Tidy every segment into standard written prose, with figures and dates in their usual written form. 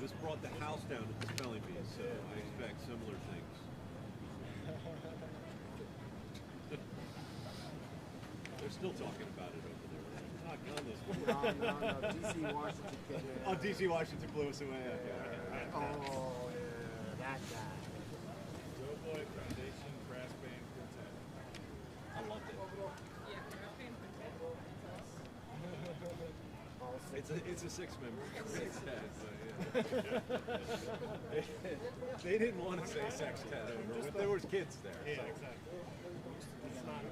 This brought the house down at the spelling bee, so I expect similar things. They're still talking about it over there. It's not gone this way. No. DC Washington kid. Oh, DC Washington blew us away. Okay. Oh, yeah, that guy. Doughboy Foundation Brass Band Quintet. I loved it. Yeah, brass band quintet. It's a six-member sextet, but yeah. they didn't want to say sextet over, but there was kids there. Yeah, so. exactly. It's not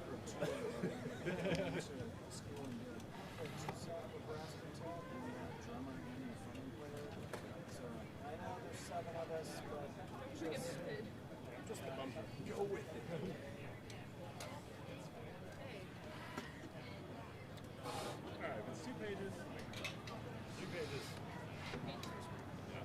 I know there's 7 of us, but just a bumper. Go with it. Alright, it's 2 pages. 2 pages. Yeah.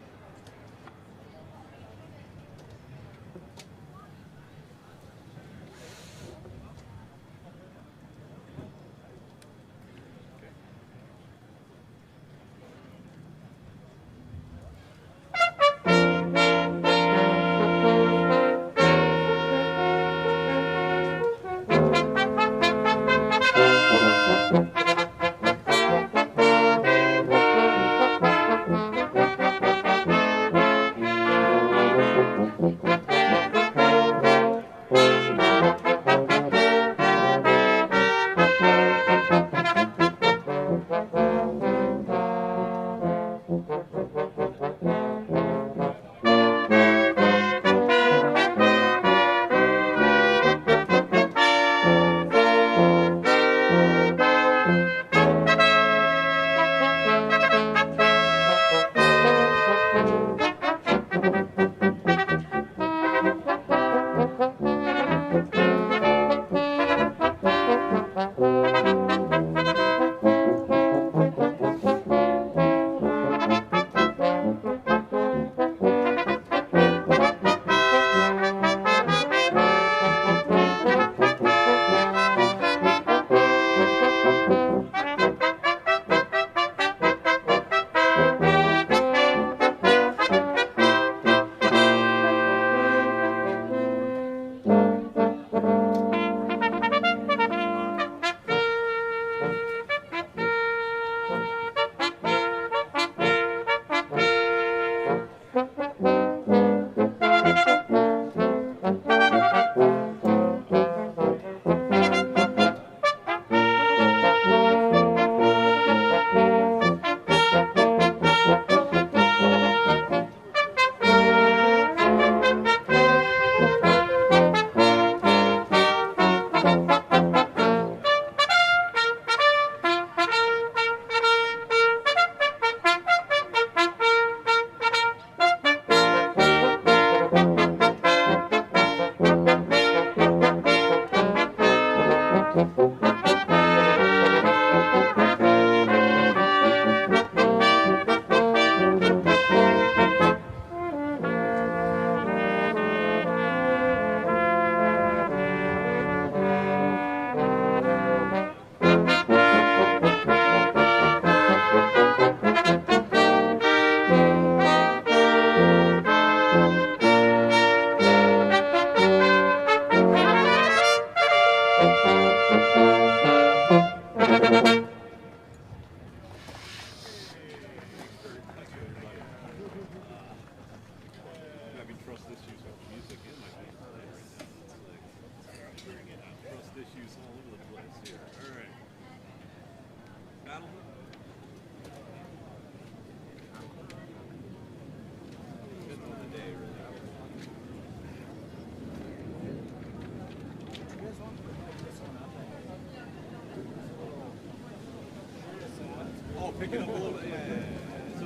Pick it up a little bit. Yeah.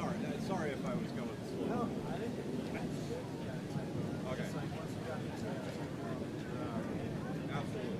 Sorry if I was going slow. No, I didn't. Okay. Absolutely.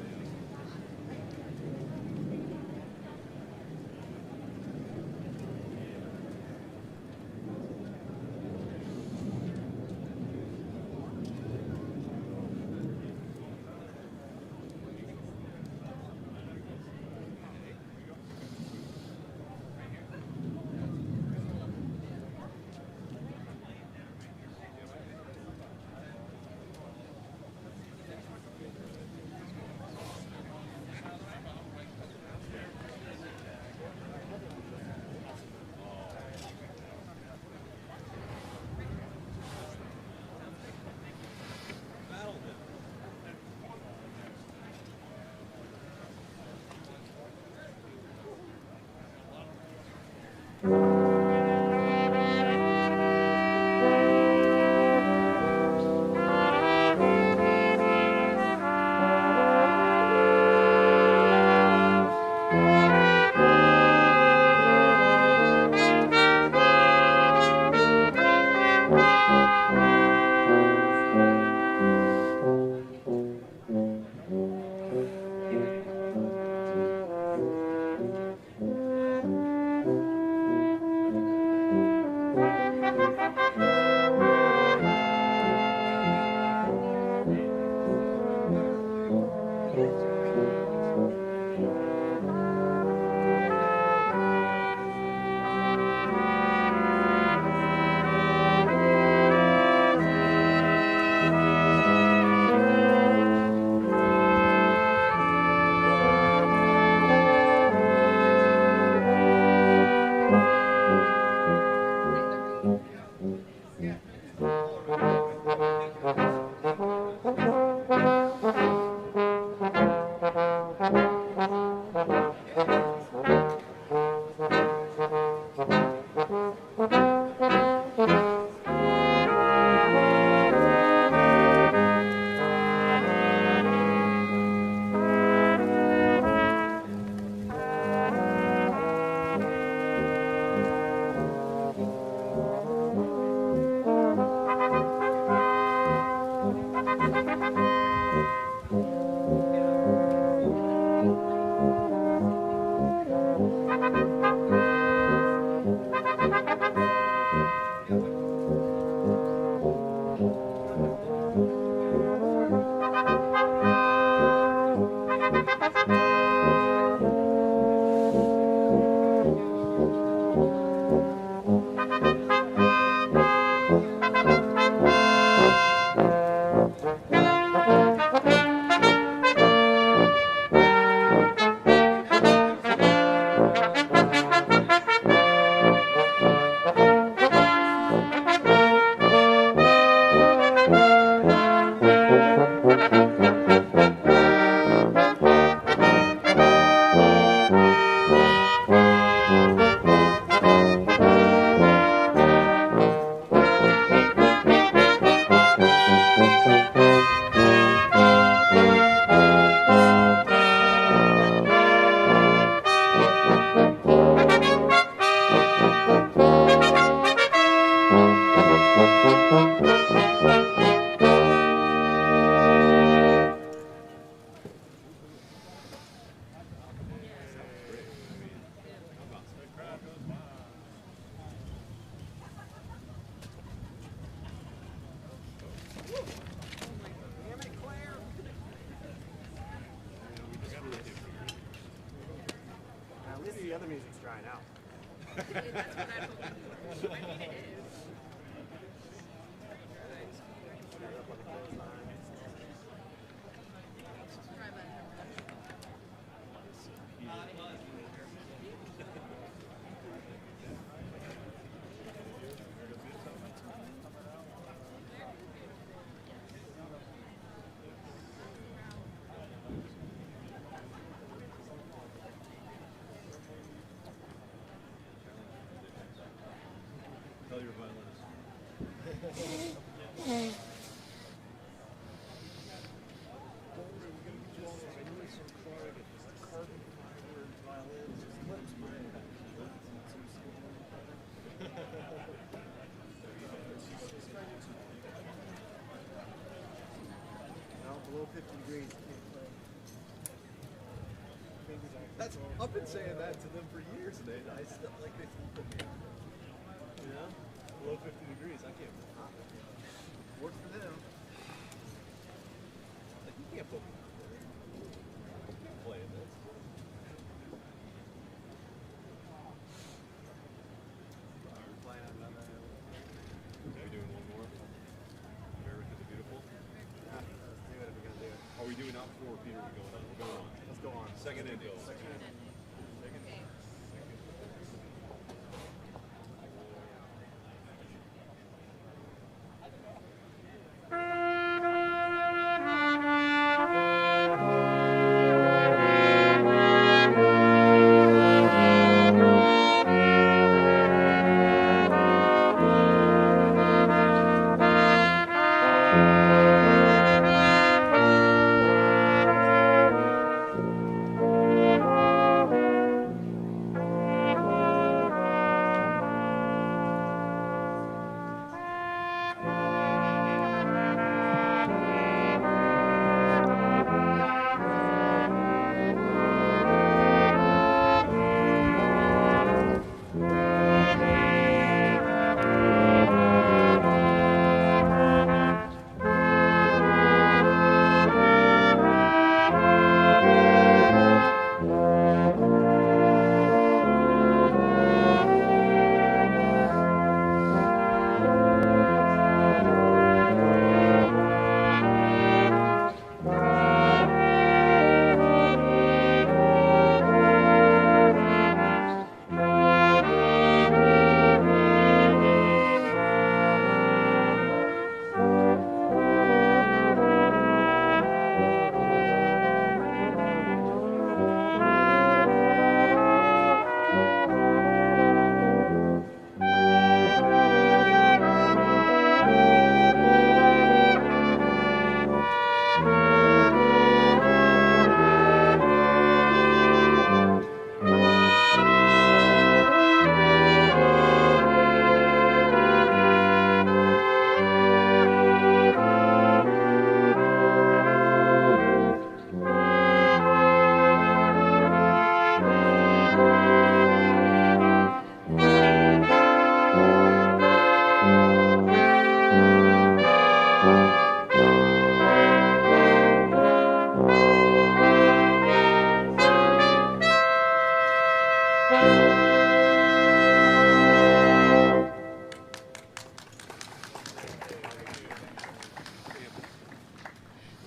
the other music's drying out. That's what I'm hoping for. I mean, it is. Tell your violinist. Below 50 degrees, you can't play. That's, I've been saying that to them for years, and I still like they still put me out. You know? Below 50 degrees, I can't work for them. Like you can't put me out there. I can't play in this. We're playing on another. Are we doing one more? America the Beautiful? Yeah, let's do it if we're gonna do it. Are we doing out before Peter? We're going on. We're going on. Let's go on. Second ending.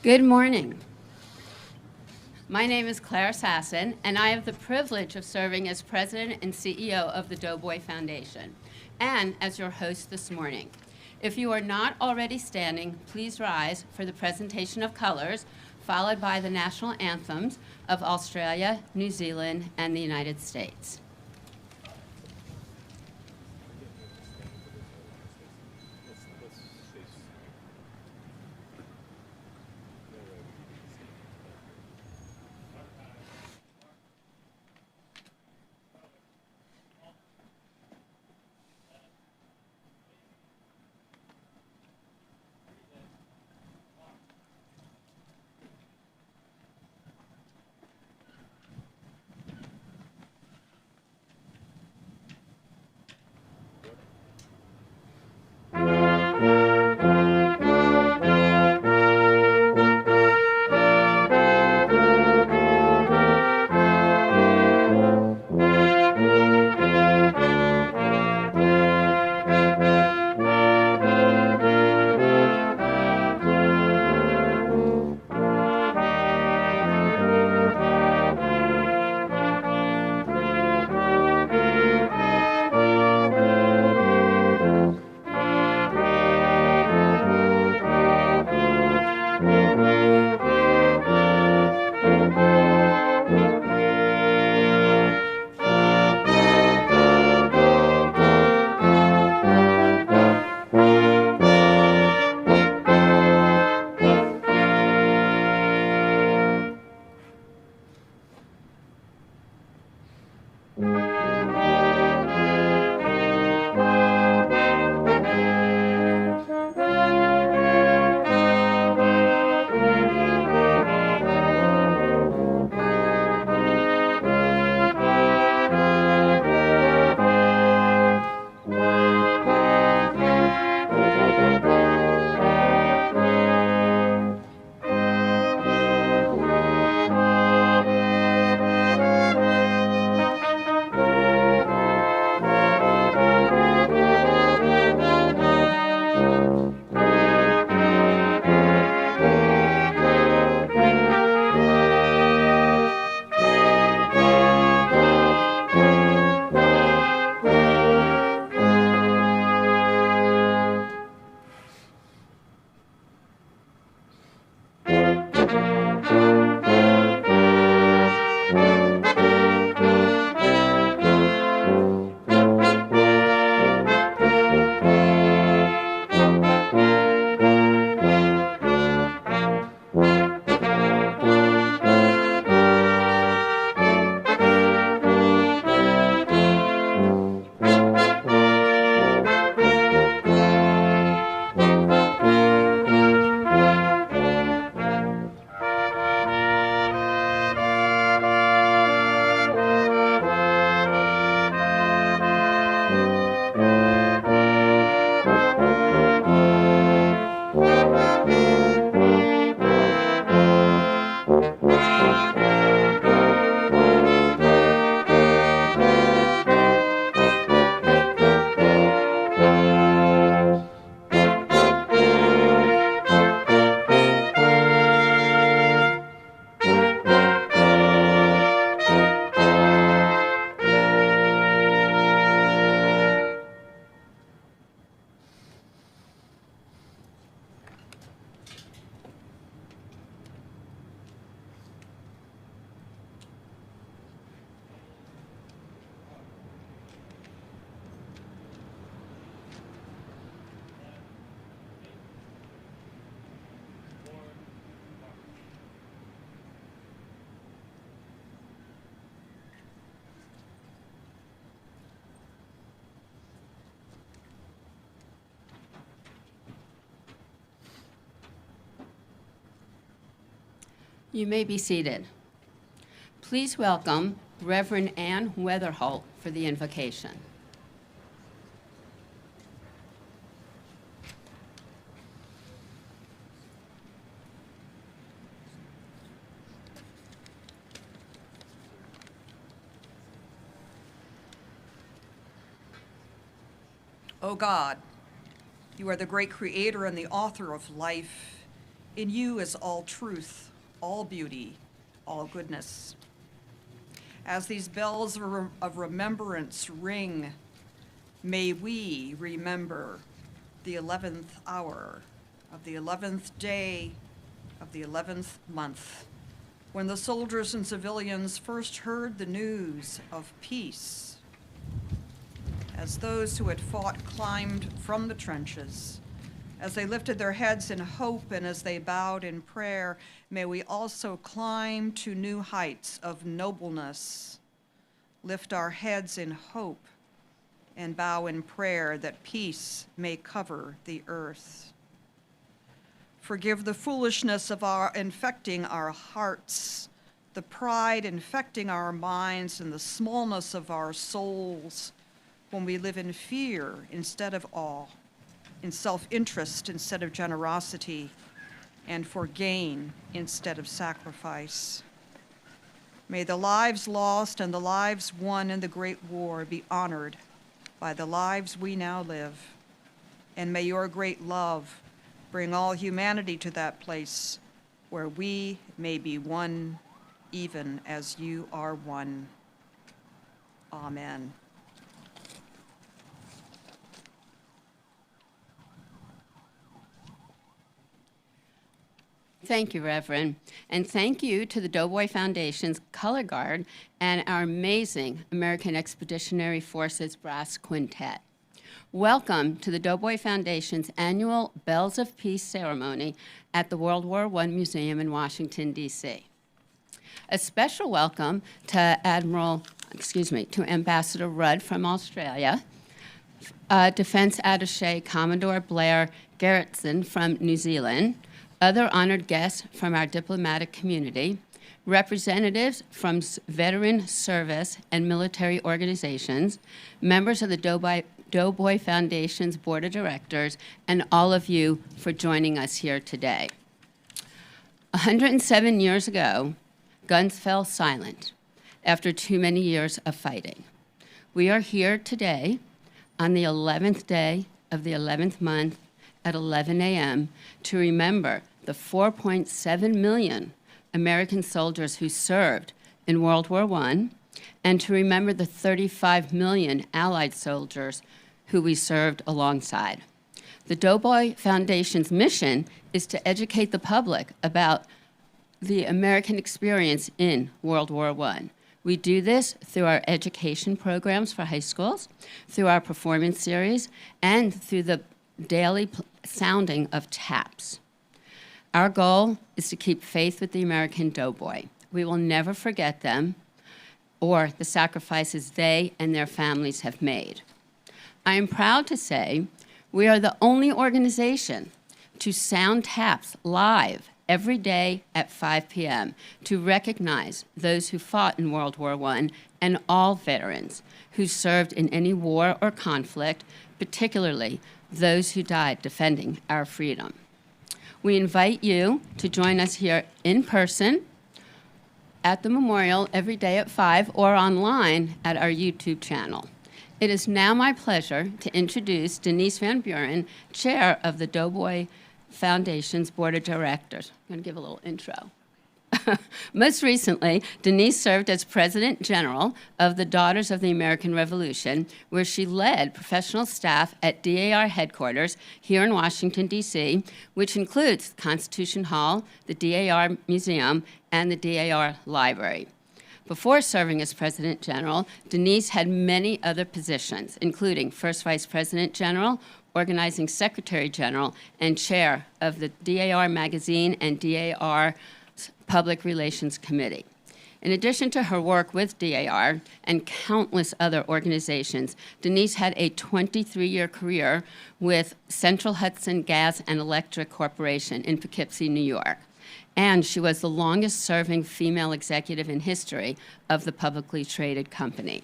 Good morning. My name is Claire Sasson, and I have the privilege of serving as President and CEO of the Doughboy Foundation, and as your host this morning. If you are not already standing, please rise for the presentation of colors, followed by the national anthems of Australia, New Zealand, and the United States. You may be seated. Please welcome Reverend Ann Weatherholt for the invocation. O God, you are the great creator and the author of life. In you is all truth, all beauty, all goodness. As these bells of remembrance ring, may we remember the 11th hour of the 11th day of the 11th month, when the soldiers and civilians first heard the news of peace. As those who had fought climbed from the trenches, as they lifted their heads in hope and as they bowed in prayer, may we also climb to new heights of nobleness, lift our heads in hope, and bow in prayer that peace may cover the earth. Forgive the foolishness of our infecting our hearts, the pride infecting our minds, and the smallness of our souls, when we live in fear instead of awe, in self-interest instead of generosity, and for gain instead of sacrifice. May the lives lost and the lives won in the Great War be honored by the lives we now live. And may your great love bring all humanity to that place where we may be one, even as you are one. Amen. Thank you, Reverend. And thank you to the Doughboy Foundation's Color Guard and our amazing American Expeditionary Forces Brass Quintet. Welcome to the Doughboy Foundation's annual Bells of Peace ceremony at the World War I Museum in Washington, D.C. A special welcome to Ambassador Rudd from Australia, Defense Attache Commodore Blair Gerristen from New Zealand, other honored guests from our diplomatic community, representatives from veteran service and military organizations, members of the Doughboy Foundation's Board of Directors, and all of you for joining us here today. 107 years ago, guns fell silent after too many years of fighting. We are here today on the 11th day of the 11th month at 11 a.m. to remember the 4.7 million American soldiers who served in World War I, and to remember the 35 million Allied soldiers who we served alongside. The Doughboy Foundation's mission is to educate the public about the American experience in World War I. We do this through our education programs for high schools, through our performance series, and through the daily sounding of taps. Our goal is to keep faith with the American doughboy. We will never forget them or the sacrifices they and their families have made. I am proud to say we are the only organization to sound taps live every day at 5 p.m. to recognize those who fought in World War I and all veterans who served in any war or conflict, particularly those who died defending our freedom. We invite you to join us here in person at the memorial every day at 5 or online at our YouTube channel. It is now my pleasure to introduce Denise VanBuren, Chair of the Doughboy Foundation's Board of Directors. I'm going to give a little intro. Most recently, Denise served as President General of the Daughters of the American Revolution, where she led professional staff at DAR headquarters here in Washington, D.C., which includes Constitution Hall, the DAR Museum, and the DAR Library. Before serving as President General, Denise had many other positions, including First Vice President General, Organizing Secretary General, and Chair of the DAR Magazine and DAR Public Relations Committee. In addition to her work with DAR and countless other organizations, Denise had a 23-year career with Central Hudson Gas and Electric Corporation in Poughkeepsie, New York. and she was the longest-serving female executive in history of the publicly traded company.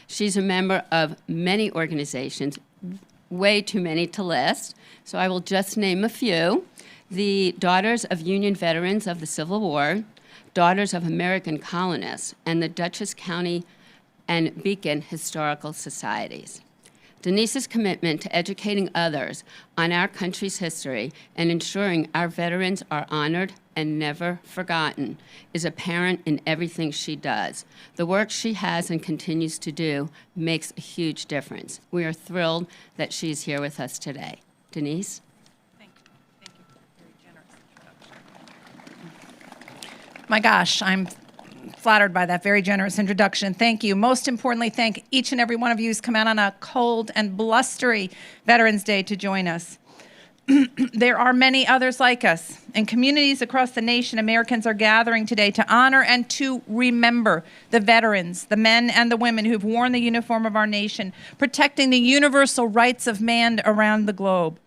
She's a member of many organizations, way too many to list, so I will just name a few. The Daughters of Union Veterans of the Civil War, Daughters of American Colonists, and the Dutchess County and Beacon Historical Societies. Denise's commitment to educating others on our country's history and ensuring our veterans are honored and never forgotten is apparent in everything she does. The work she has and continues to do makes a huge difference. We are thrilled that she's here with us today. Denise? Thank you. Thank you. Very generous introduction. My gosh, I'm flattered by that very generous introduction. Thank you. Most importantly, thank each and every one of you who's come out on a cold and blustery Veterans Day to join us. There are many others like us. In communities across the nation, Americans are gathering today to honor and to remember the veterans, the men and the women who've worn the uniform of our nation, protecting the universal rights of man around the globe.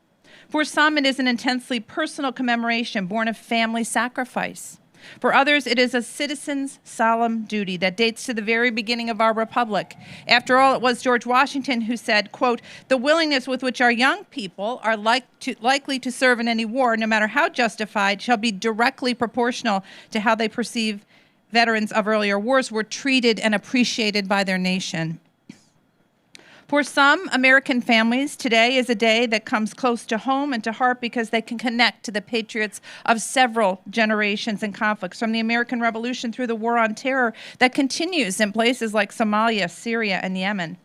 For some, it is an intensely personal commemoration born of family sacrifice. For others, it is a citizen's solemn duty that dates to the very beginning of our republic. After all, it was George Washington who said, quote, "The willingness with which our young people are likely to serve in any war, no matter how justified, shall be directly proportional to how they perceive veterans of earlier wars were treated and appreciated by their nation." For some American families, today is a day that comes close to home and to heart because they can connect to the patriots of several generations and conflicts, from the American Revolution through the War on Terror that continues in places like Somalia, Syria, and Yemen.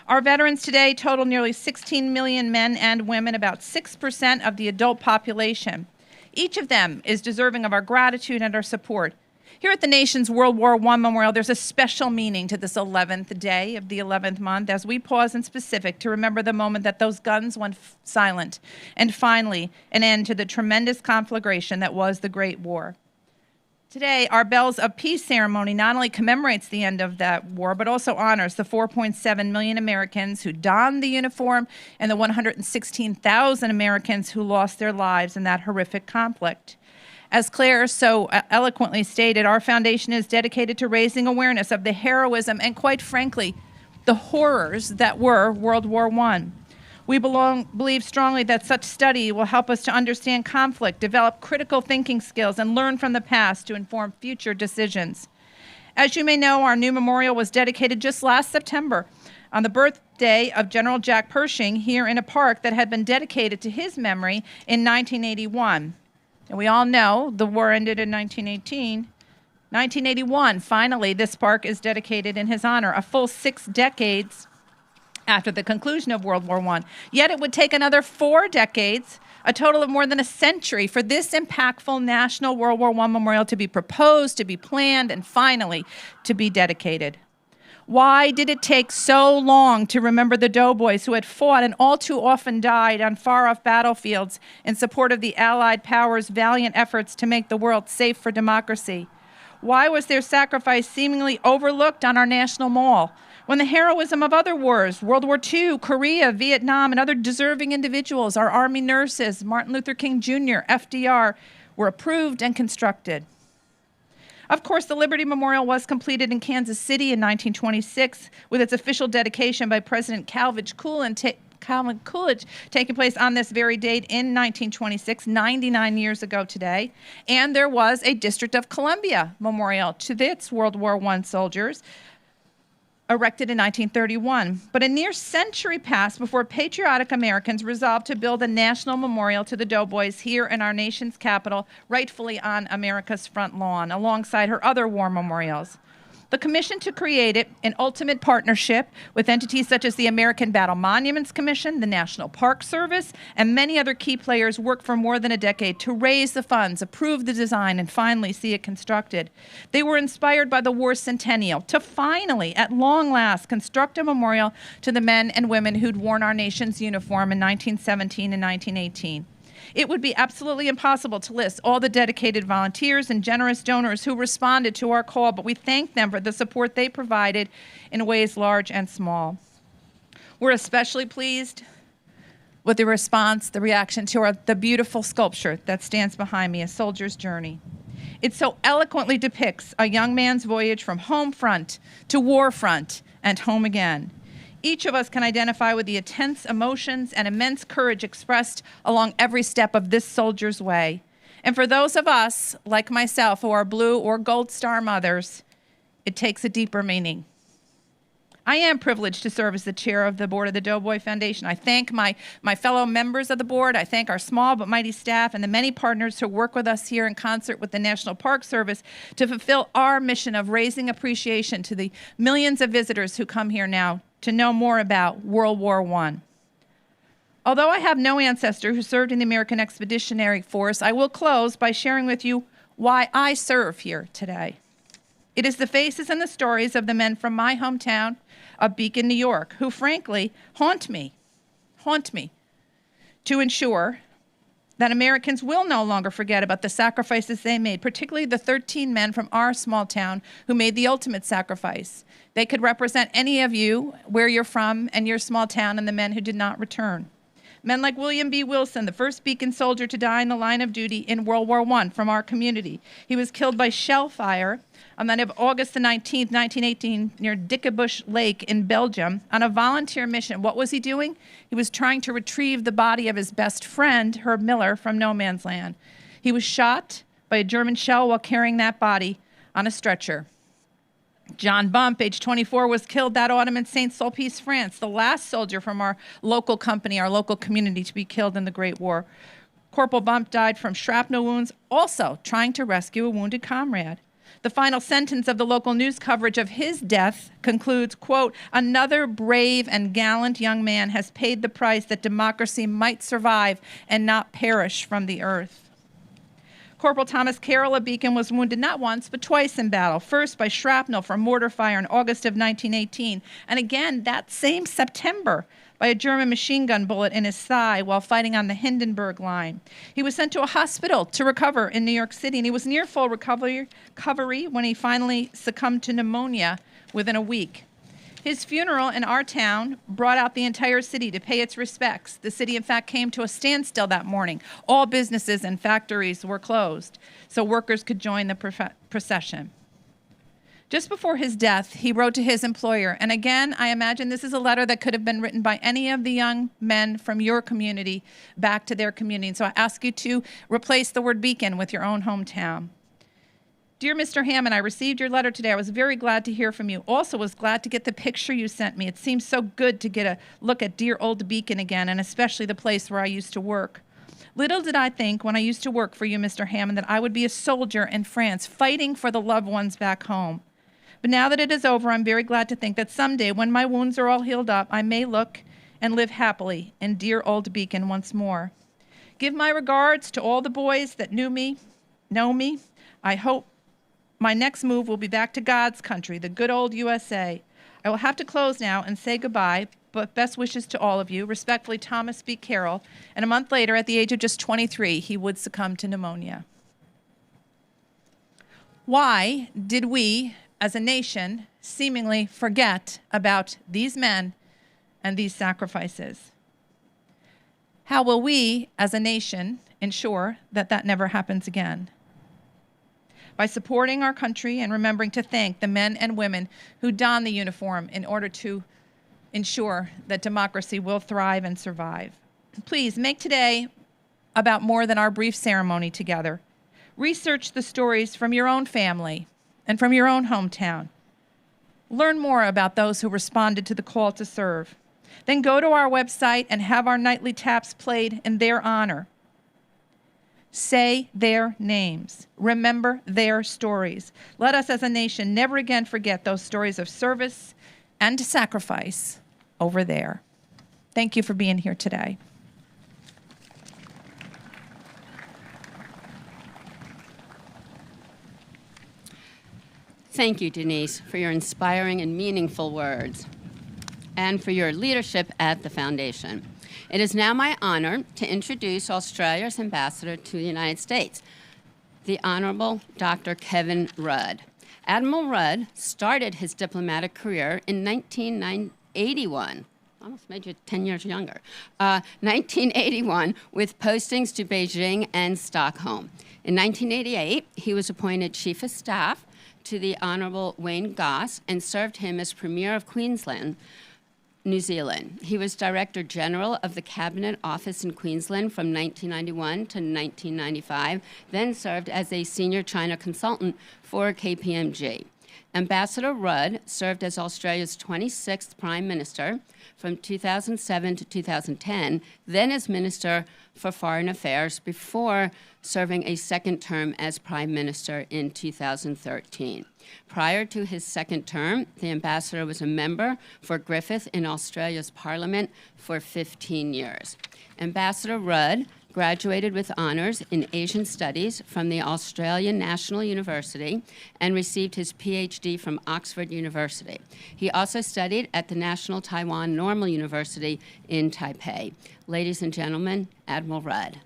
Our veterans today total nearly 16 million men and women, about 6% of the adult population. Each of them is deserving of our gratitude and our support. Here at the nation's World War I Memorial, there's a special meaning to this 11th day of the 11th month as we pause in specific to remember the moment that those guns went silent, and finally an end to the tremendous conflagration that was the Great War. Today, our Bells of Peace ceremony not only commemorates the end of that war, but also honors the 4.7 million Americans who donned the uniform and the 116,000 Americans who lost their lives in that horrific conflict. As Claire so eloquently stated, our foundation is dedicated to raising awareness of the heroism and, quite frankly, the horrors that were World War I. We believe strongly that such study will help us to understand conflict, develop critical thinking skills, and learn from the past to inform future decisions. As you may know, our new memorial was dedicated just last September on the birthday of General Jack Pershing here in a park that had been dedicated to his memory in 1981. And we all know the war ended in 1918. 1981, finally, this park is dedicated in his honor, a full 6 decades after the conclusion of World War I. Yet it would take another 4 decades, a total of more than a century, for this impactful National World War I Memorial to be proposed, to be planned, and finally to be dedicated. Why did it take so long to remember the doughboys who had fought and all too often died on far-off battlefields in support of the Allied powers' valiant efforts to make the world safe for democracy? Why was their sacrifice seemingly overlooked on our national mall when the heroism of other wars, World War II, Korea, Vietnam, and other deserving individuals, our Army nurses, Martin Luther King Jr., FDR, were approved and constructed? Of course, the Liberty Memorial was completed in Kansas City in 1926 with its official dedication by President Calvin Coolidge taking place on this very date in 1926, 99 years ago today. And there was a District of Columbia memorial to its World War I soldiers, erected in 1931. But a near century passed before patriotic Americans resolved to build a national memorial to the doughboys here in our nation's capital, rightfully on America's front lawn, alongside her other war memorials. The commission to create it, in ultimate partnership with entities such as the American Battle Monuments Commission, the National Park Service, and many other key players, worked for more than a decade to raise the funds, approve the design, and finally see it constructed. They were inspired by the war's centennial to finally, at long last, construct a memorial to the men and women who'd worn our nation's uniform in 1917 and 1918. It would be absolutely impossible to list all the dedicated volunteers and generous donors who responded to our call, but we thank them for the support they provided in ways large and small. We're especially pleased with the response, the reaction to the beautiful sculpture that stands behind me, A Soldier's Journey. It so eloquently depicts a young man's voyage from home front to war front and home again. Each of us can identify with the intense emotions and immense courage expressed along every step of this soldier's way. And for those of us, like myself, who are Blue or Gold Star mothers, it takes a deeper meaning. I am privileged to serve as the chair of the board of the Doughboy Foundation. I thank my fellow members of the board. I thank our small but mighty staff and the many partners who work with us here in concert with the National Park Service to fulfill our mission of raising appreciation to the millions of visitors who come here now to know more about World War I. Although I have no ancestor who served in the American Expeditionary Force, I will close by sharing with you why I serve here today. It is the faces and the stories of the men from my hometown of Beacon, New York, who frankly haunt me to ensure that Americans will no longer forget about the sacrifices they made, particularly the 13 men from our small town who made the ultimate sacrifice. They could represent any of you, where you're from, and your small town, and the men who did not return. Men like William B. Wilson, the first Beacon soldier to die in the line of duty in World War I from our community. He was killed by shell fire on the night of August the 19th, 1918, near Dickebusch Lake in Belgium on a volunteer mission. What was he doing? He was trying to retrieve the body of his best friend, Herb Miller, from no man's land. He was shot by a German shell while carrying that body on a stretcher. John Bump, age 24, was killed that autumn in Saint-Sulpice, France, the last soldier from our local company, our local community, to be killed in the Great War. Corporal Bump died from shrapnel wounds, also trying to rescue a wounded comrade. The final sentence of the local news coverage of his death concludes, quote, "Another brave and gallant young man has paid the price that democracy might survive and not perish from the earth." Corporal Thomas Carroll of Beacon was wounded not once, but twice in battle, first by shrapnel from mortar fire in August of 1918, and again that same September by a German machine gun bullet in his thigh while fighting on the Hindenburg Line. He was sent to a hospital to recover in New York City, and he was near full recovery when he finally succumbed to pneumonia within a week. His funeral in our town brought out the entire city to pay its respects. The city, in fact, came to a standstill that morning. All businesses and factories were closed, so workers could join the procession. Just before his death, he wrote to his employer, and again, I imagine this is a letter that could have been written by any of the young men from your community back to their community. And so I ask you to replace the word Beacon with your own hometown. Dear Mr. Hammond, I received your letter today. I was very glad to hear from you. Also was glad to get the picture you sent me. It seems so good to get a look at dear old Beacon again, and especially the place where I used to work. Little did I think when I used to work for you, Mr. Hammond, that I would be a soldier in France, fighting for the loved ones back home. But now that it is over, I'm very glad to think that someday, when my wounds are all healed up, I may look and live happily in dear old Beacon once more. Give my regards to all the boys that know me. I hope my next move will be back to God's country, the good old USA. I will have to close now and say goodbye, but best wishes to all of you. Respectfully, Thomas B. Carroll. And a month later, at the age of just 23, he would succumb to pneumonia. Why did we, as a nation, seemingly forget about these men and these sacrifices? How will we, as a nation, ensure that that never happens again? By supporting our country and remembering to thank the men and women who don the uniform in order to ensure that democracy will thrive and survive. Please make today about more than our brief ceremony together. Research the stories from your own family and from your own hometown. Learn more about those who responded to the call to serve. Then go to our website and have our nightly taps played in their honor. Say their names. Remember their stories. Let us as a nation never again forget those stories of service and sacrifice over there. Thank you for being here today. Thank you, Denise, for your inspiring and meaningful words and for your leadership at the Foundation. It is now my honor to introduce Australia's ambassador to the United States, the Honorable Dr. Kevin Rudd. Admiral Rudd started his diplomatic career in 1981 almost made you 10 years younger. 1981, with postings to Beijing and Stockholm. In 1988, he was appointed Chief of Staff to the Honorable Wayne Goss and served him as Premier of Queensland, New Zealand. He was Director General of the Cabinet Office in Queensland from 1991 to 1995, then served as a Senior China Consultant for KPMG. Ambassador Rudd served as Australia's 26th Prime Minister from 2007 to 2010, then as Minister for Foreign Affairs before serving a second term as Prime Minister in 2013. Prior to his second term, the ambassador was a member for Griffith in Australia's Parliament for 15 years. Ambassador Rudd graduated with honors in Asian Studies from the Australian National University and received his PhD from Oxford University. He also studied at the National Taiwan Normal University in Taipei. Ladies and gentlemen, Admiral Rudd.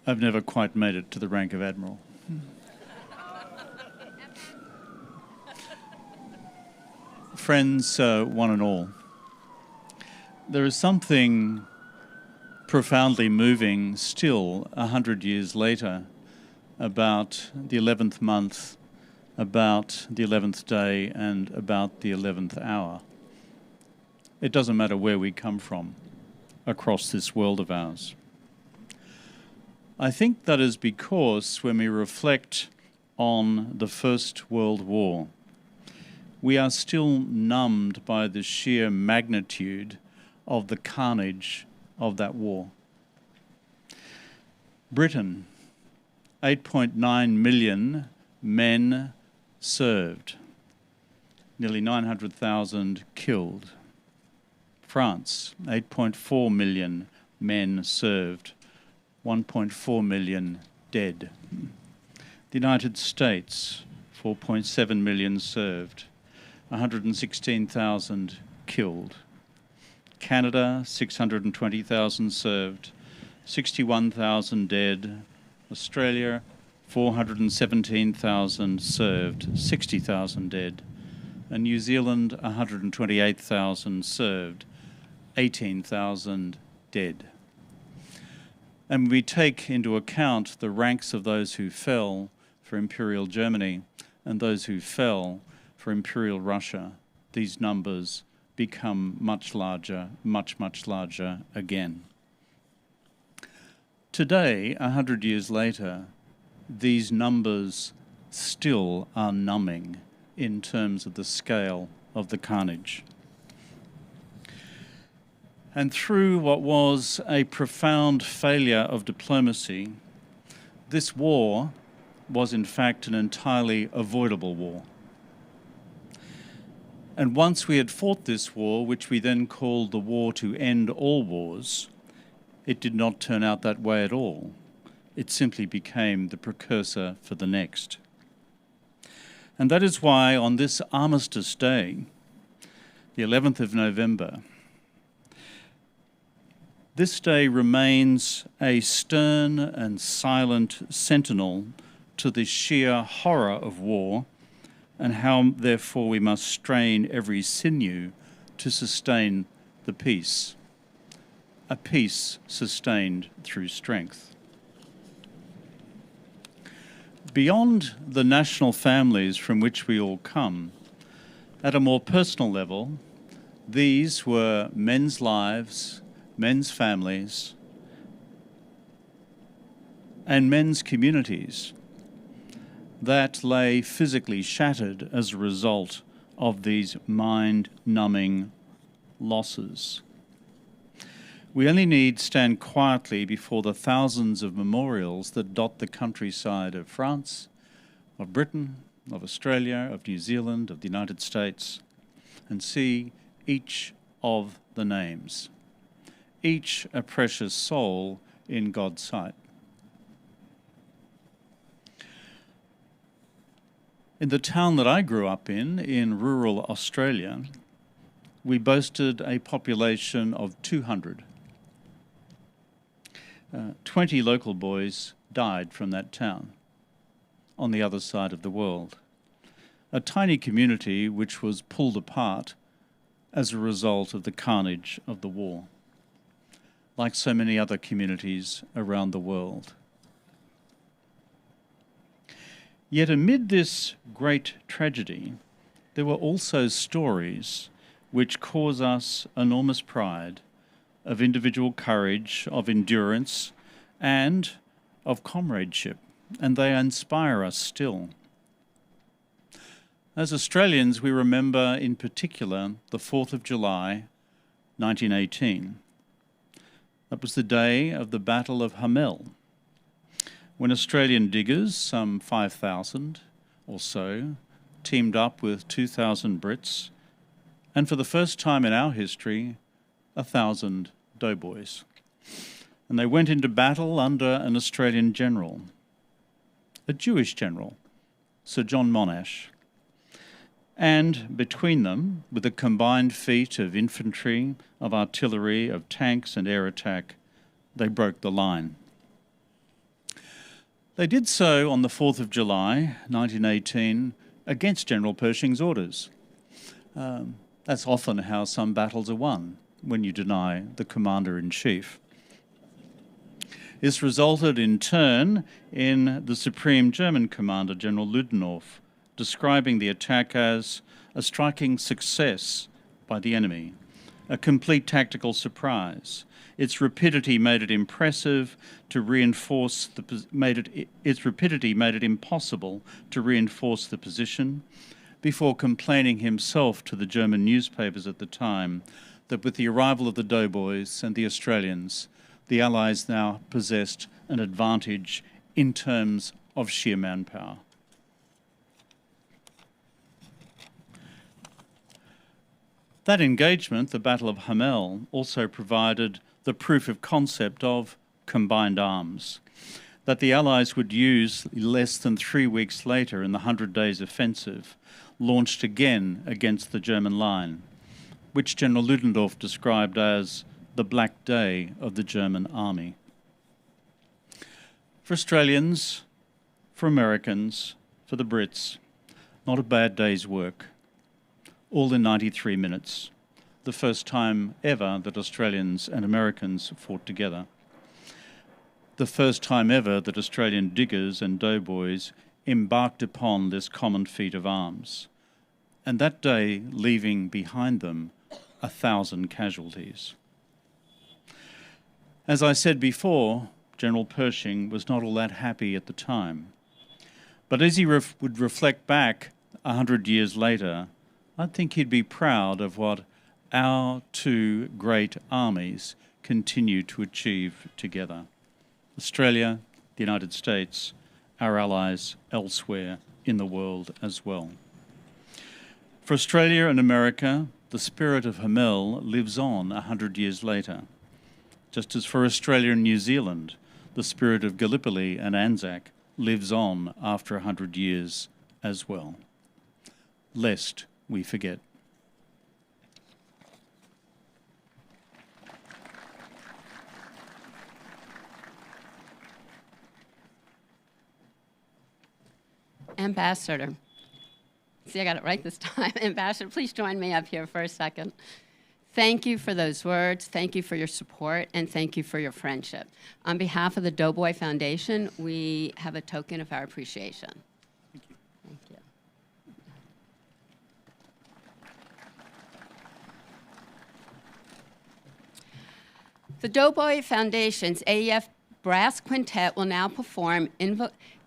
I've never quite made it to the rank of Admiral. Friends, one and all, there is something profoundly moving still 100 years later about the 11th month, about the 11th day, and about the 11th hour. It doesn't matter where we come from across this world of ours. I think that is because when we reflect on the First World War, we are still numbed by the sheer magnitude of the carnage of that war. Britain, 8.9 million men served, nearly 900,000 killed. France, 8.4 million men served, 1.4 million dead. The United States, 4.7 million served, 116,000 killed. Canada, 620,000 served, 61,000 dead. Australia, 417,000 served, 60,000 dead. And New Zealand, 128,000 served, 18,000 dead. And we take into account the ranks of those who fell for Imperial Germany and those who fell for Imperial Russia. These numbers become much larger, much, much larger again. Today, 100 years later, these numbers still are numbing in terms of the scale of the carnage. And through what was a profound failure of diplomacy, this war was in fact an entirely avoidable war. And once we had fought this war, which we then called the war to end all wars, it did not turn out that way at all. It simply became the precursor for the next. And that is why on this Armistice Day, the 11th of November, this day remains a stern and silent sentinel to the sheer horror of war and how, therefore, we must strain every sinew to sustain the peace, a peace sustained through strength. Beyond the national families from which we all come, at a more personal level, these were men's lives, men's families, and men's communities that lay physically shattered as a result of these mind-numbing losses. We only need stand quietly before the thousands of memorials that dot the countryside of France, of Britain, of Australia, of New Zealand, of the United States, and see each of the names, each a precious soul in God's sight. In the town that I grew up in rural Australia, we boasted a population of 200. 20 local boys died from that town on the other side of the world. A tiny community which was pulled apart as a result of the carnage of the war, like so many other communities around the world. Yet amid this great tragedy, there were also stories which cause us enormous pride of individual courage, of endurance, and of comradeship, and they inspire us still. As Australians, we remember in particular the 4th of July, 1918. That was the day of the Battle of Hamel, when Australian diggers, some 5,000 or so, teamed up with 2,000 Brits, and for the first time in our history, 1,000 doughboys. And they went into battle under an Australian general, a Jewish general, Sir John Monash. And between them, with a combined feat of infantry, of artillery, of tanks and air attack, they broke the line. They did so on the 4th of July, 1918, against General Pershing's orders. That's often how some battles are won, when you deny the commander-in-chief. This resulted in turn in the Supreme German Commander, General Ludendorff, describing the attack as a striking success by the enemy, a complete tactical surprise. Its rapidity made it impressive to reinforce its rapidity made it impossible to reinforce the position, before complaining himself to the German newspapers at the time that with the arrival of the doughboys and the Australians, the Allies now possessed an advantage in terms of sheer manpower. That engagement, the Battle of Hamel, also provided the proof of concept of combined arms that the Allies would use less than 3 weeks later in the 100 Days Offensive, launched again against the German line, which General Ludendorff described as the Black Day of the German army. For Australians, for Americans, for the Brits, not a bad day's work. All in 93 minutes, the first time ever that Australians and Americans fought together. The first time ever that Australian diggers and doughboys embarked upon this common feat of arms, and that day leaving behind them 1,000 casualties. As I said before, General Pershing was not all that happy at the time, but as he would reflect back 100 years later, I think he'd be proud of what our two great armies continue to achieve together. Australia, the United States, our allies elsewhere in the world as well. For Australia and America, the spirit of Hamel lives on 100 years later, just as for Australia and New Zealand, the spirit of Gallipoli and Anzac lives on after 100 years as well. Lest we forget. Ambassador. See, I got it right this time. Ambassador, please join me up here for a second. Thank you for those words. Thank you for your support, and thank you for your friendship. On behalf of the Doughboy Foundation, we have a token of our appreciation. Thank you. Thank you. The Doughboy Foundation's AEF Brass Quintet will now perform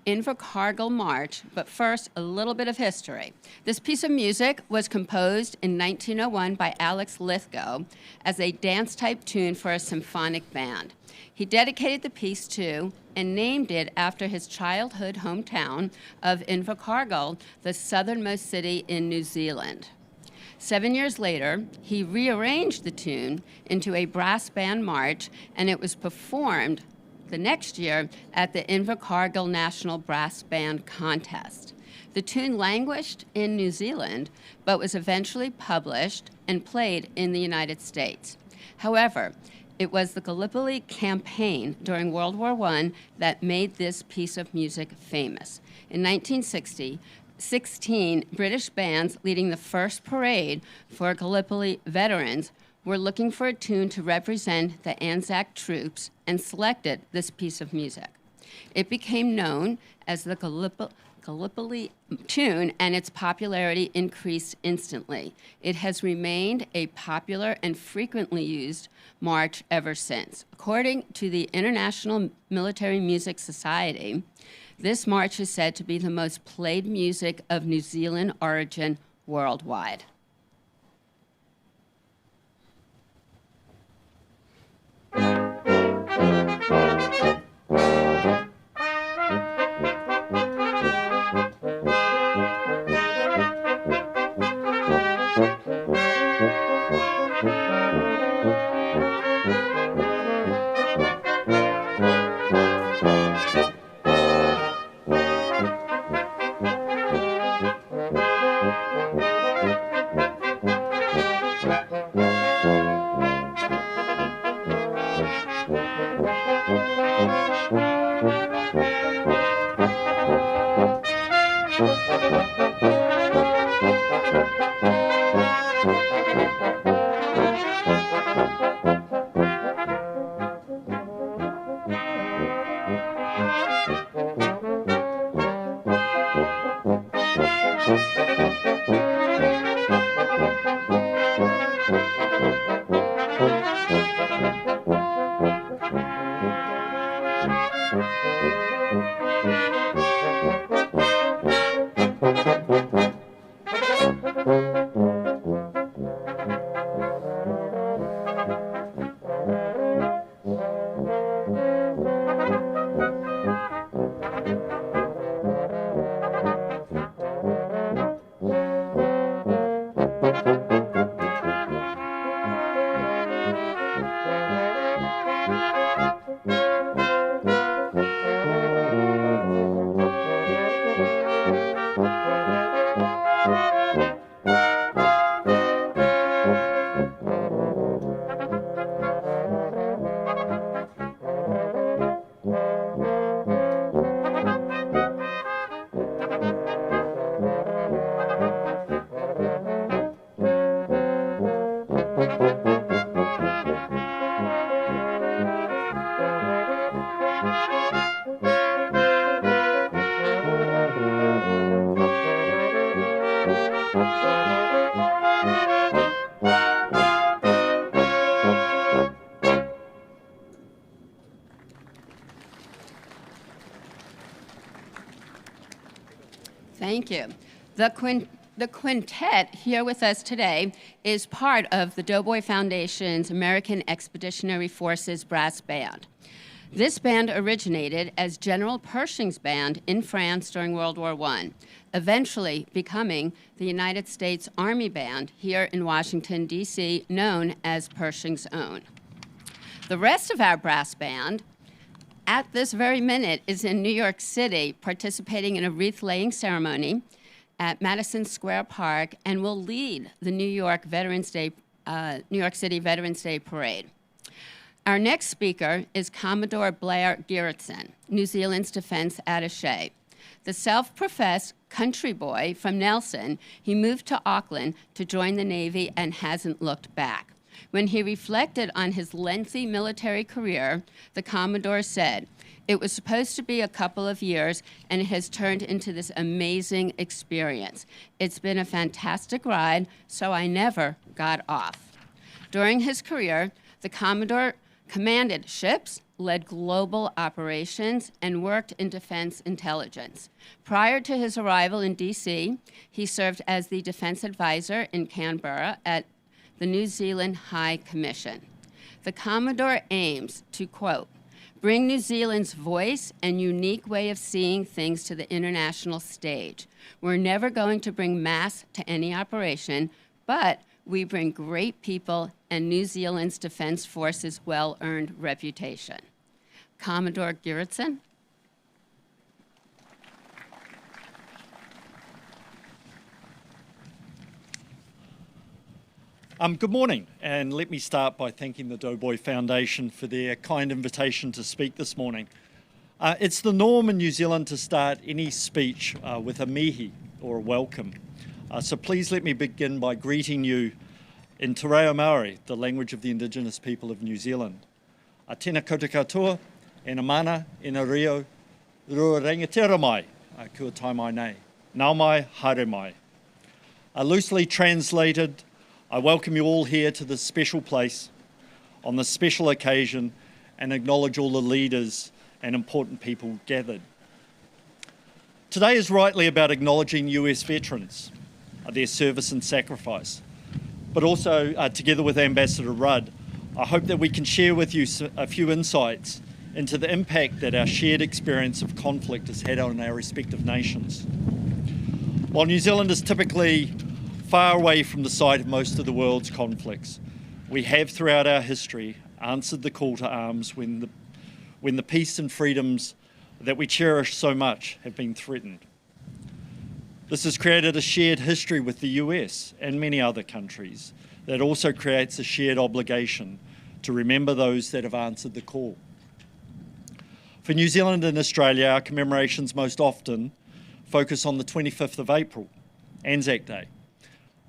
Invocargill March, but first, a little bit of history. This piece of music was composed in 1901 by Alex Lithgow as a dance-type tune for a symphonic band. He dedicated the piece to and named it after his childhood hometown of Invercargill, the southernmost city in New Zealand. 7 years later, he rearranged the tune into a brass band march, and it was performed the next year at the Invercargill National Brass Band Contest. The tune languished in New Zealand, but was eventually published and played in the United States. However, It was the Gallipoli campaign during World War I that made this piece of music famous. In 1960, 16 British bands leading the first parade for Gallipoli veterans were looking for a tune to represent the Anzac troops and selected this piece of music. It became known as the Gallipoli tune, and its popularity increased instantly. It has remained a popular and frequently used march ever since. According to the International Military Music Society, this march is said to be the most played music of New Zealand origin worldwide. Thank you. The quintet here with us today is part of the Doughboy Foundation's American Expeditionary Forces Brass Band. This band originated as General Pershing's band in France during World War I, eventually becoming the United States Army Band here in Washington, D.C., known as Pershing's Own. The rest of our brass band at this very minute is in New York City participating in a wreath-laying ceremony at Madison Square Park and will lead the New York City Veterans Day Parade. Our next speaker is Commodore Blair Gerristen, New Zealand's Defense Attache. The self-professed country boy from Nelson, he moved to Auckland to join the Navy and hasn't looked back. When he reflected on his lengthy military career, the Commodore said, "It was supposed to be a couple of years, and it has turned into this amazing experience. It's been a fantastic ride, so I never got off." During his career, the Commodore commanded ships, led global operations, and worked in defense intelligence. Prior to his arrival in D.C., he served as the defense advisor in Canberra at the New Zealand High Commission. The Commodore aims to, quote, "bring New Zealand's voice and unique way of seeing things to the international stage. We're never going to bring mass to any operation, but we bring great people and New Zealand's Defense Force's well-earned reputation." Commodore Gerritsen. Good morning, and let me start by thanking the Doughboy Foundation for their kind invitation to speak this morning. It's the norm in New Zealand to start any speech with a mihi, or a welcome. So please let me begin by greeting you in Te Reo Māori, the language of the Indigenous people of New Zealand. Tēnā koutou katoa, e na mana, e na rio, rua rangatira mai, kua tai mai nei, nau mai, haere mai. Loosely translated, I welcome you all here to this special place on this special occasion and acknowledge all the leaders and important people gathered. Today is rightly about acknowledging US veterans, their service and sacrifice, but also together with Ambassador Rudd, I hope that we can share with you a few insights into the impact that our shared experience of conflict has had on our respective nations. While New Zealand is typically far away from the site of most of the world's conflicts, we have throughout our history answered the call to arms when the peace and freedoms that we cherish so much have been threatened. This has created a shared history with the US and many other countries that also creates a shared obligation to remember those that have answered the call. For New Zealand and Australia, our commemorations most often focus on the 25th of April, Anzac Day,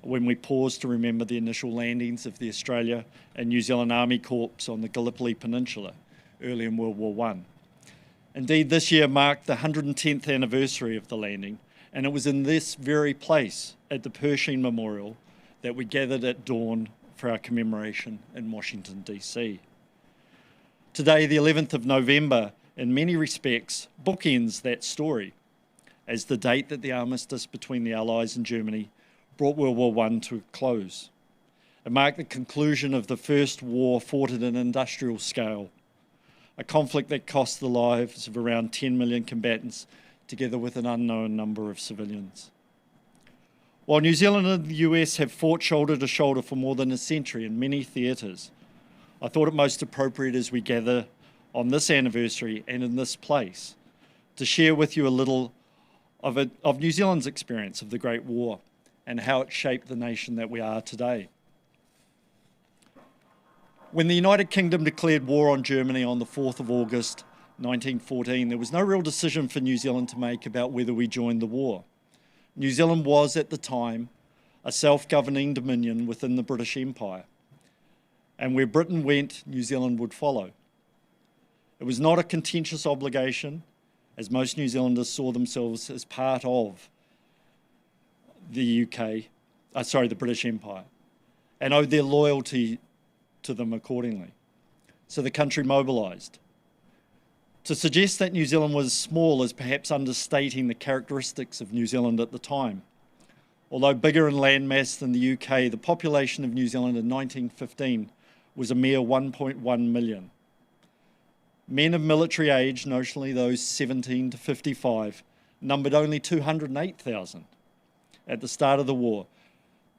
when we pause to remember the initial landings of the Australia and New Zealand Army Corps on the Gallipoli Peninsula early in World War I. Indeed, this year marked the 110th anniversary of the landing, and it was in this very place at the Pershing Memorial that we gathered at dawn for our commemoration in Washington, DC. Today, the 11th of November, in many respects, bookends that story as the date that the armistice between the Allies and Germany brought World War I to a close. It marked the conclusion of the first war fought at an industrial scale, a conflict that cost the lives of around 10 million combatants, together with an unknown number of civilians. While New Zealand and the US have fought shoulder to shoulder for more than a century in many theatres, I thought it most appropriate as we gather on this anniversary and in this place to share with you a little of New Zealand's experience of the Great War and how it shaped the nation that we are today. When the United Kingdom declared war on Germany on the 4th of August 1914, there was no real decision for New Zealand to make about whether we joined the war. New Zealand was, at the time, a self-governing dominion within the British Empire, and where Britain went, New Zealand would follow. It was not a contentious obligation, as most New Zealanders saw themselves as part of the British Empire, and owed their loyalty to them accordingly. So the country mobilised. To suggest that New Zealand was small is perhaps understating the characteristics of New Zealand at the time. Although bigger in landmass than the UK, the population of New Zealand in 1915 was a mere 1.1 million. Men of military age, notionally those 17 to 55, numbered only 208,000 at the start of the war.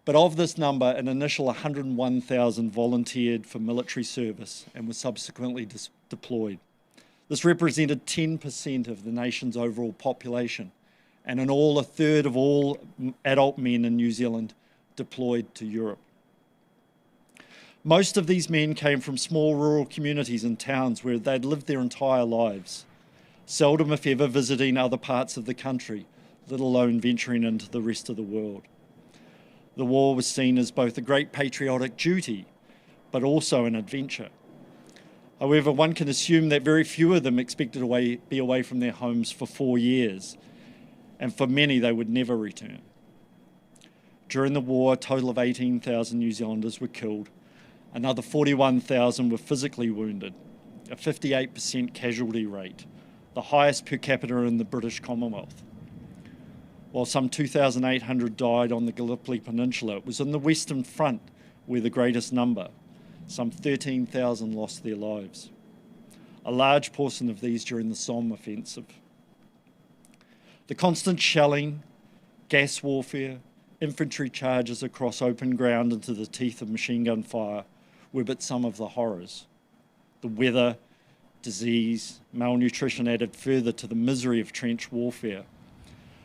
But of this number, an initial 101,000 volunteered for military service and were subsequently deployed. This represented 10% of the nation's overall population, and in all, a third of all adult men in New Zealand deployed to Europe. Most of these men came from small rural communities and towns where they'd lived their entire lives, seldom if ever visiting other parts of the country, let alone venturing into the rest of the world. The war was seen as both a great patriotic duty, but also an adventure. However, one can assume that very few of them expected to be away from their homes for 4 years, and for many they would never return. During the war, a total of 18,000 New Zealanders were killed. Another 41,000 were physically wounded, a 58% casualty rate, the highest per capita in the British Commonwealth. While some 2,800 died on the Gallipoli Peninsula, it was on the Western Front where the greatest number, some 13,000, lost their lives. A large portion of these during the Somme offensive. The constant shelling, gas warfare, infantry charges across open ground into the teeth of machine gun fire were but some of the horrors. The weather, disease, malnutrition added further to the misery of trench warfare.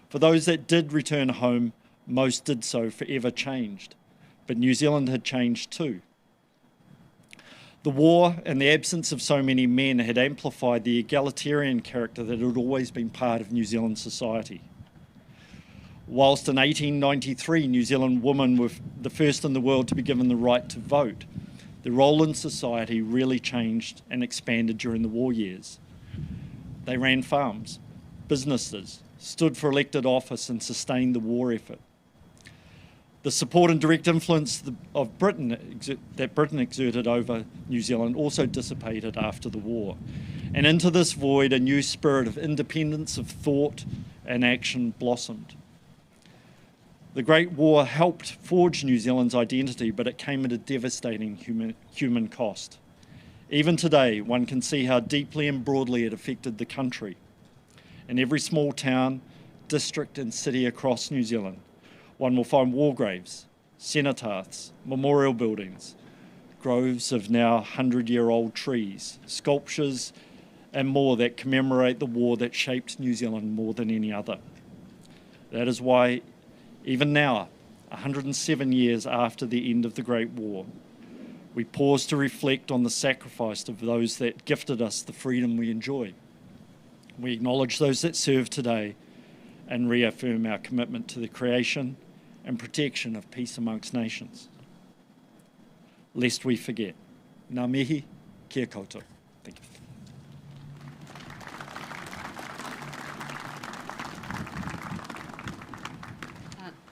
For those that did return home, most did so forever changed, but New Zealand had changed too. The war and the absence of so many men had amplified the egalitarian character that had always been part of New Zealand society. Whilst in 1893 New Zealand women were the first in the world to be given the right to vote, the role in society really changed and expanded during the war years. They ran farms, businesses, stood for elected office and sustained the war effort. The support and direct influence of that Britain exerted over New Zealand also dissipated after the war. And into this void, a new spirit of independence of thought and action blossomed. The Great War helped forge New Zealand's identity, but it came at a devastating human cost. Even today, one can see how deeply and broadly it affected the country. In every small town, district and city across New Zealand, one will find war graves, cenotaphs, memorial buildings, groves of now 100-year-old trees, sculptures and more that commemorate the war that shaped New Zealand more than any other. That is why even now, 107 years after the end of the Great War, we pause to reflect on the sacrifice of those that gifted us the freedom we enjoy. We acknowledge those that serve today and reaffirm our commitment to the creation and protection of peace amongst nations. Lest we forget. Ngā mihi, kia koutou. Thank you.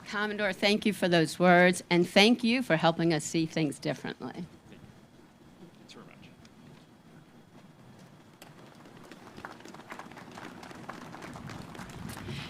Commodore, thank you for those words, and thank you for helping us see things differently. Thanks very much.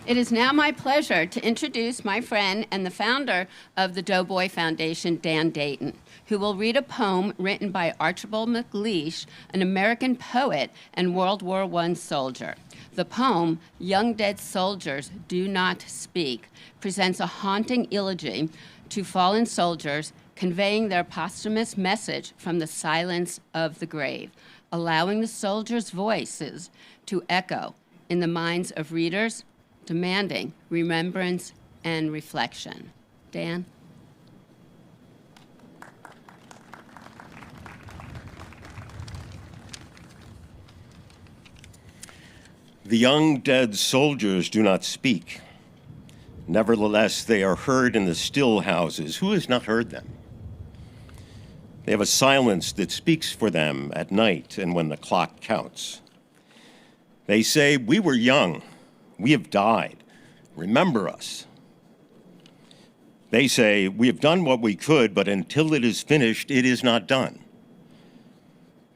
It is now my pleasure to introduce my friend and the founder of the Doughboy Foundation, Dan Dayton, who will read a poem written by Archibald MacLeish, an American poet and World War I soldier. The poem, Young Dead Soldiers Do Not Speak, presents a haunting elegy to fallen soldiers, conveying their posthumous message from the silence of the grave, allowing the soldiers' voices to echo in the minds of readers, demanding remembrance and reflection. Dan? The young dead soldiers do not speak. Nevertheless, they are heard in the still houses. Who has not heard them? They have a silence that speaks for them at night and when the clock counts. They say, "We were young. We have died. Remember us." They say, "We have done what we could, but until it is finished, it is not done."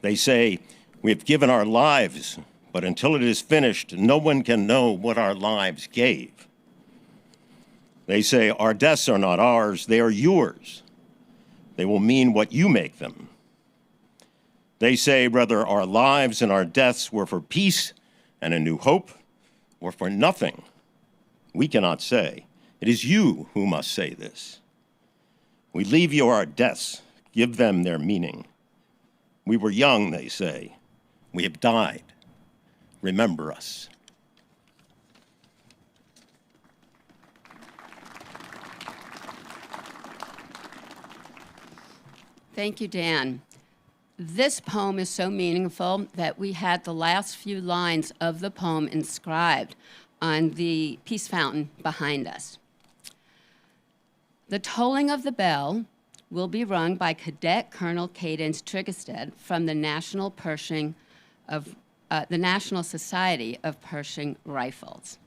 They say, "We have given our lives, but until it is finished, no one can know what our lives gave." They say, "Our deaths are not ours, they are yours. They will mean what you make them." They say, whether our lives and our deaths were for peace and a new hope, or for nothing, we cannot say. It is you who must say this. We leave you our deaths, give them their meaning. We were young, they say. We have died. Remember us. Thank you, Dan. This poem is so meaningful that we had the last few lines of the poem inscribed on the peace fountain behind us. The tolling of the bell will be rung by Cadet Colonel Cadence Triggerstead from the National Society of Pershing Rifles.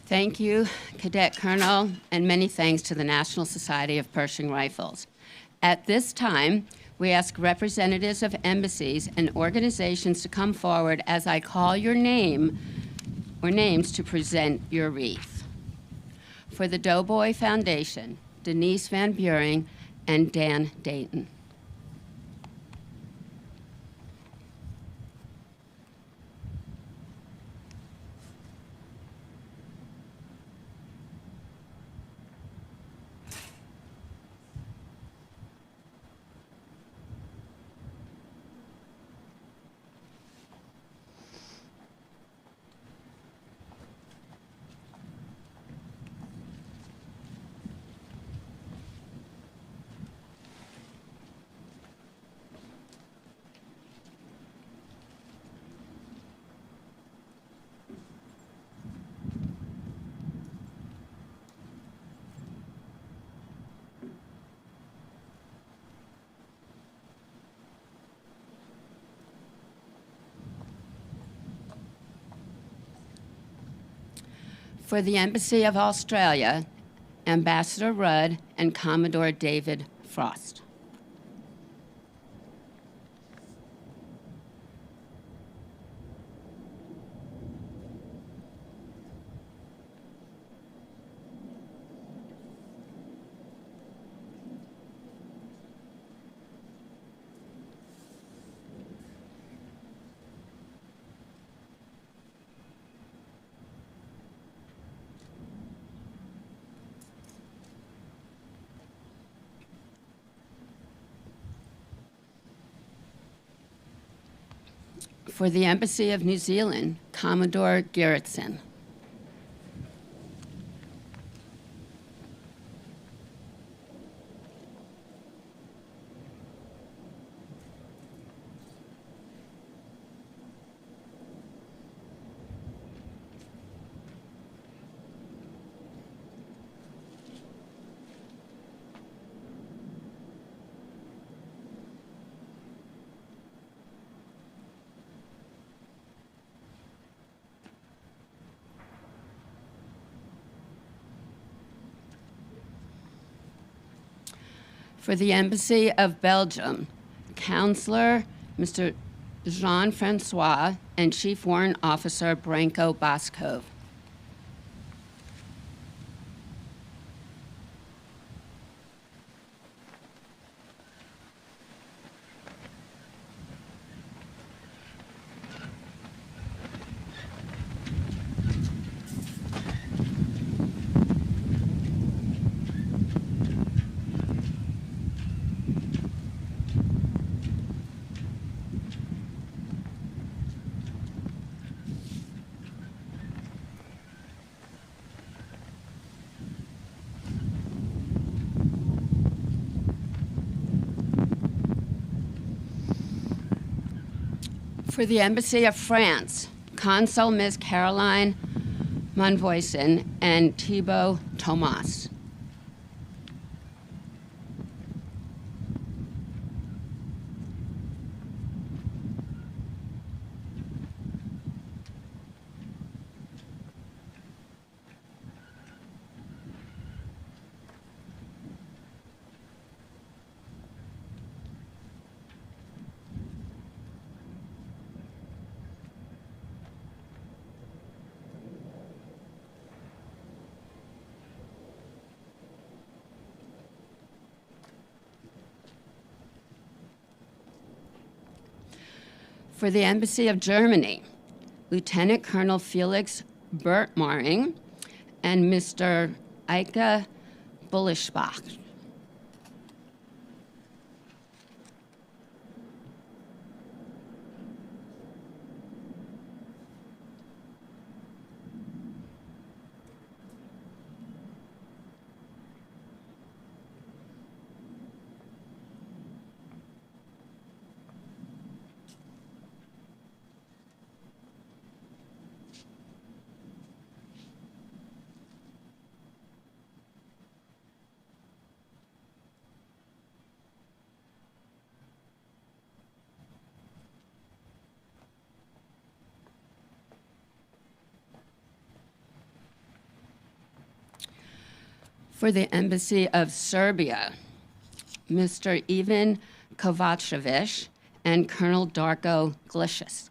Thank you, Cadet Colonel, and many thanks to the National Society of Pershing Rifles. At this time, we ask representatives of embassies and organizations to come forward as I call your name or names to present your wreath. For the Doughboy Foundation, Denise VanBuren and Dan Dayton. For the Embassy of Australia, Ambassador Rudd and Commodore David Frost. For the Embassy of New Zealand, Commodore Gerritsen. For the Embassy of Belgium, Counselor Mr. Jean-Francois and Chief Warrant Officer Branko Boskov. For the Embassy of France, Consul Ms. Caroline Monvoisin and Thibaut Thomas. For the Embassy of Germany, Lieutenant Colonel Felix Bertmaring and Mr. Eike Bullischbach. For the Embassy of Serbia, Mr. Ivan Kovacevic and Colonel Darko Glicius.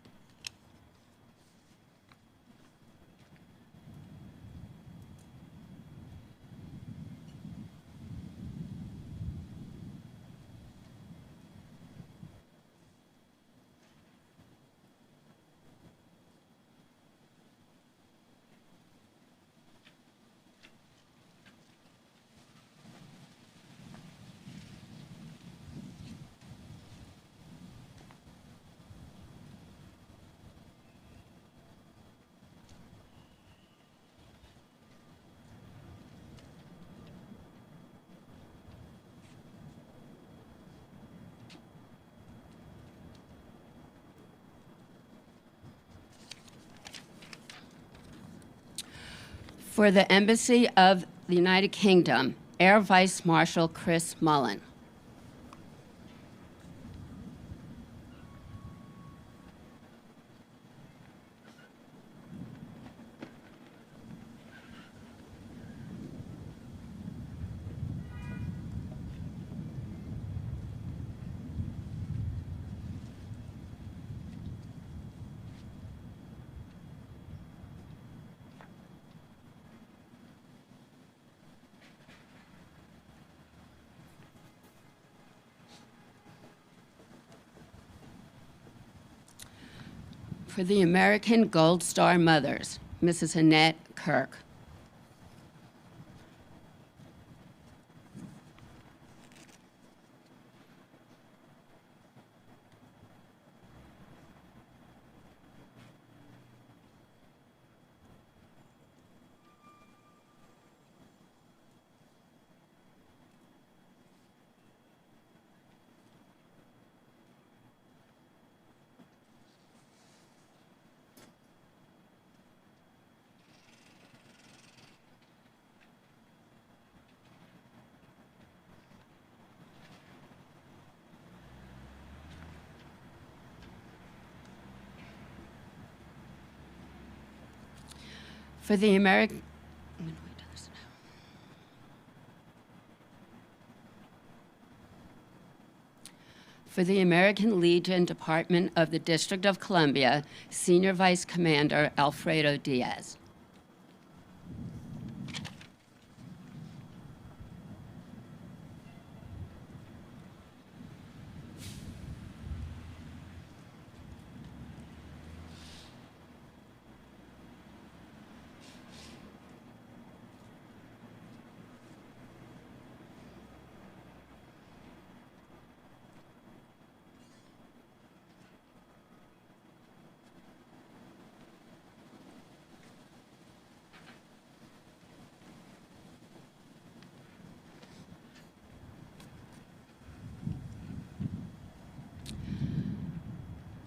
For the Embassy of the United Kingdom, Air Vice Marshal Chris Mullen. For the American Gold Star Mothers, Mrs. Annette Kirk. For the American, for the American Legion Department of the District of Columbia, Senior Vice Commander Alfredo Diaz.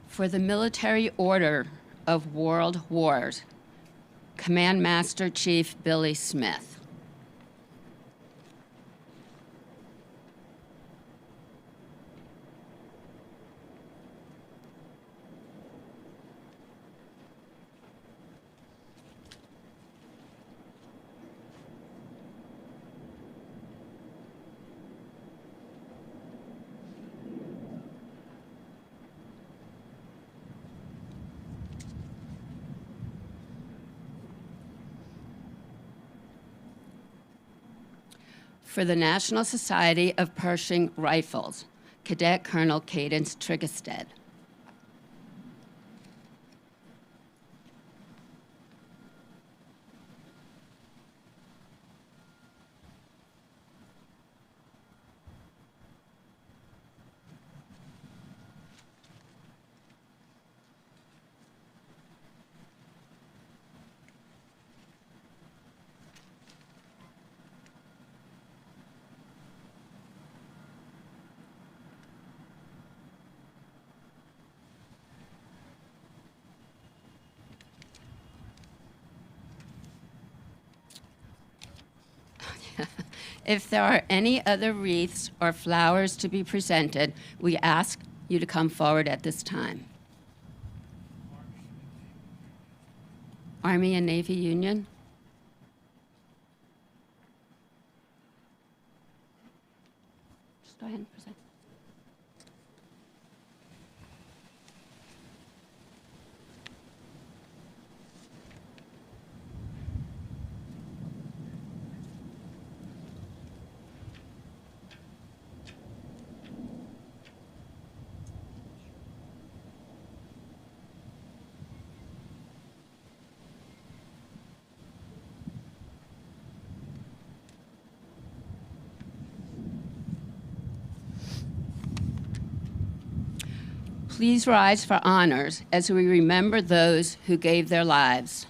For the Military Order of World Wars, Command Master Chief Billy Smith. For the National Society of Pershing Rifles, Cadet Colonel Cadence Triggerstead. If there are any other wreaths or flowers to be presented, we ask you to come forward at this time. Army and Navy Union. Please rise for honors as we remember those who gave their lives.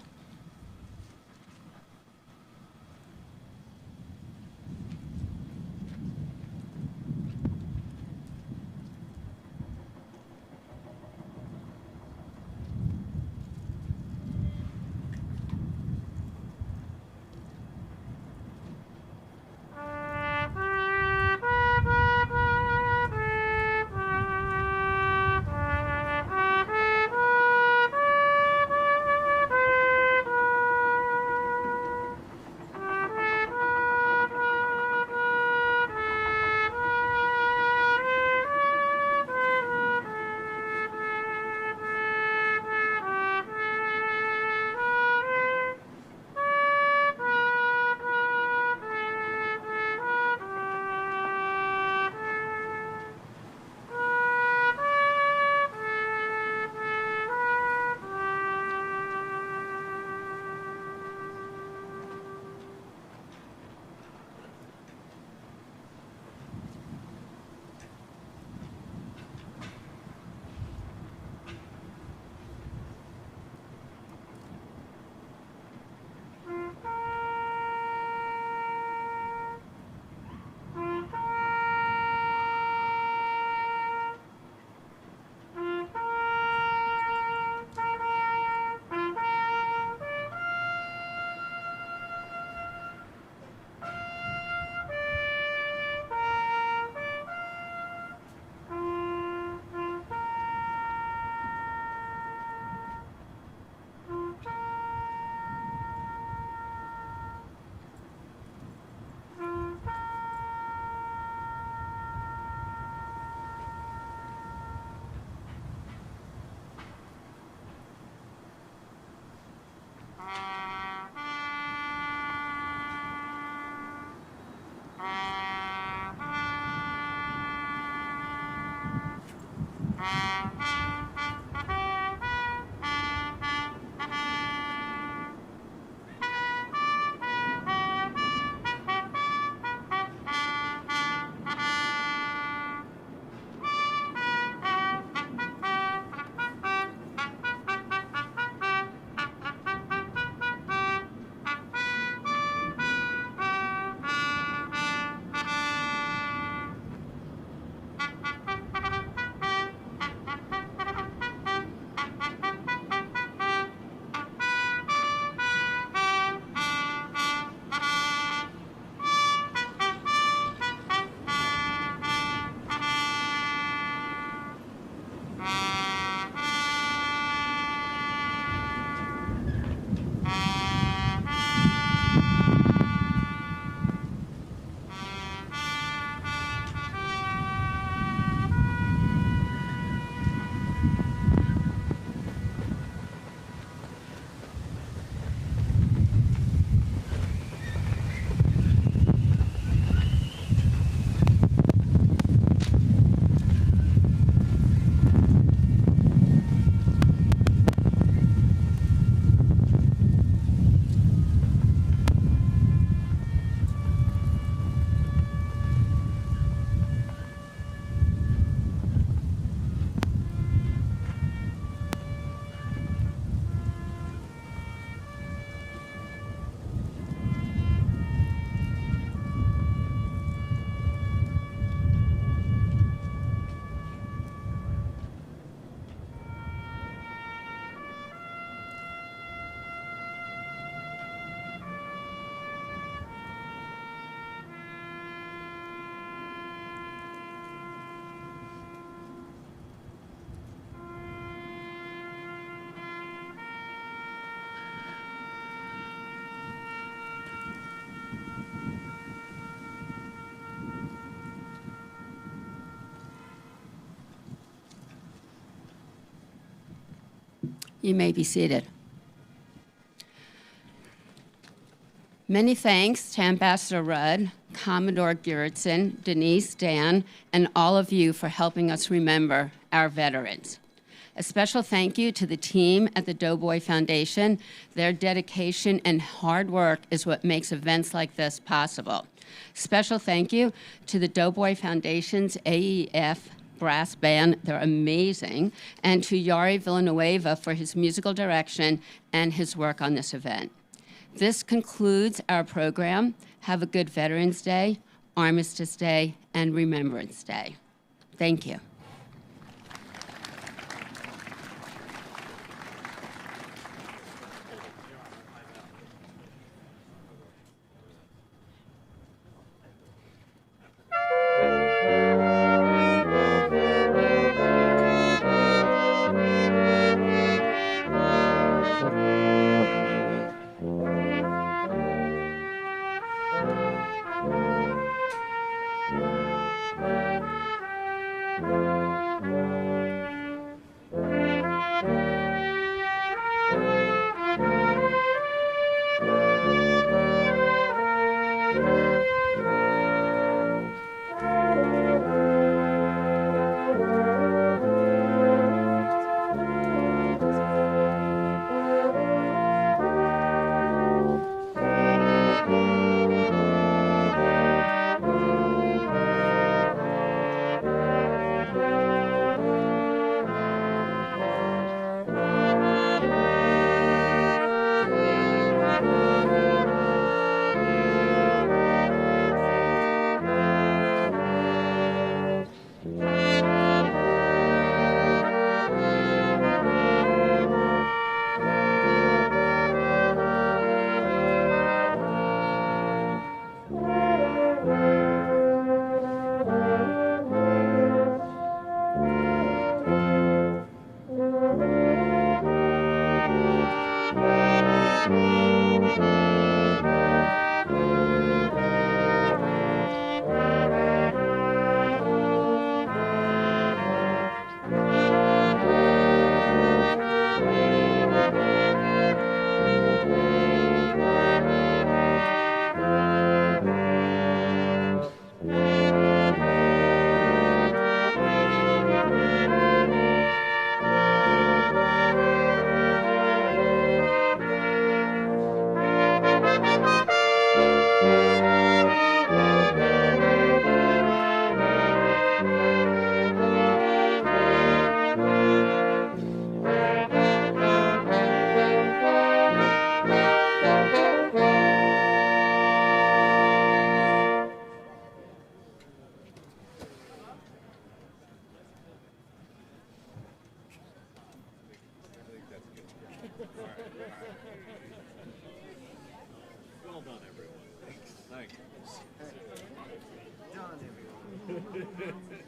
You may be seated. Many thanks to Ambassador Rudd, Commodore Gerritsen, Denise, Dan, and all of you for helping us remember our veterans. A special thank you to the team at the Doughboy Foundation. Their dedication and hard work is what makes events like this possible. Special thank you to the Doughboy Foundation's AEF brass band. They're amazing. And to Yari Villanueva for his musical direction and his work on this event. This concludes our program. Have a good Veterans Day, Armistice Day, and Remembrance Day. Thank you. Well done, everyone. Thanks. Done, everyone.